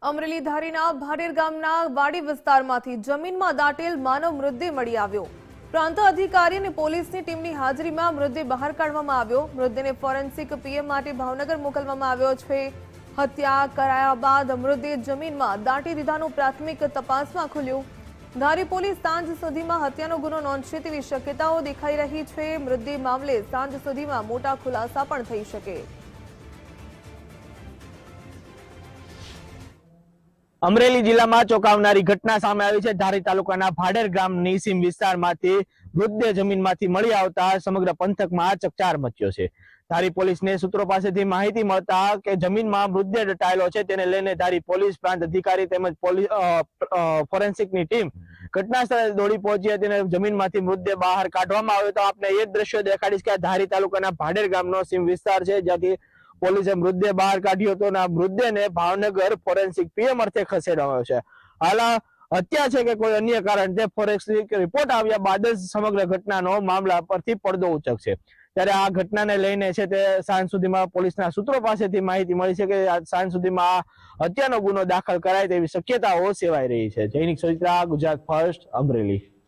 અમરેલી ધારીના ભાડેર ગામના વાડી વિસ્તારમાંથી જમીનમાં દાટેલ માનવ મૃતદેહ મળી આવ્યો। પ્રાંત અધિકારી અને પોલીસની ટીમની હાજરીમાં મૃતદેહ બહાર કાઢવામાં આવ્યો। મૃતદેહને ફોરેન્સિક પીએમ માટે ભાવનગર મોકલવામાં આવ્યો છે। હત્યા કરાયા બાદ મૃતદેહ જમીનમાં દાટી દીધાનું પ્રાથમિક તપાસમાં ખુલ્યું। ધારી પોલીસ સાંજ સુધીમાં હત્યાનો ગુનો નોંધશે તેવી શક્યતાઓ દેખાઈ રહી છે। મૃતદેહ મામલે સાંજ સુધીમાં મોટા ખુલાસા પણ થઈ શકે। અમરેલી જિલ્લામાં ચોંકાવનારી ઘટના સામે આવી છે। ધારી તાલુકાના ભાડેર ગામની સીમ વિસ્તારમાંથી મૃતદેહ જમીનમાંથી મળી આવતા સમગ્ર પંથકમાં ચકચાર મચ્યો છે। ધારી પોલીસને સૂત્રો પાસેથી માહિતી મળતા કે જમીનમાં મૃતદેહ દટાયેલો છે, તેને લઈને ધારી પોલીસ પ્રાંત અધિકારી તેમજ ફોરેન્સિકની ટીમ ઘટના સ્થળે દોડી પહોંચી હતી અને જમીનમાંથી મૃતદેહ બહાર કાઢવામાં આવ્યો। તો આપને એ દ્રશ્યો દેખાડીશ કે ધારી તાલુકાના ભાડેર ગામનો સીમ વિસ્તાર છે, જ્યાંથી પોલીસે મૃતદેહ બહાર કાઢ્યો હતો અને આ મૃતદેહને ભાવનગર ફોરેન્સિક પીએમ અર્થે ખસેડવામાં આવ્યો છે। હાલ હત્યા છે કે કોઈ અન્ય કારણ તે ફોરેન્સિક રિપોર્ટ આવ્યા બાદ જ સમગ્ર ઘટનાનો મામલા પરથી પડદો ઉચકશે। ત્યારે આ ઘટનાને લઈને છે તે સાંજ સુધીમાં પોલીસના સૂત્રો પાસેથી માહિતી મળી છે કે સાંજ સુધીમાં હત્યાનો ગુનો દાખલ કરાય તેવી શક્યતાઓ સેવાઈ રહી છે। જૈનિક સવિતા, ગુજરાત ફર્સ્ટ, અમરેલી।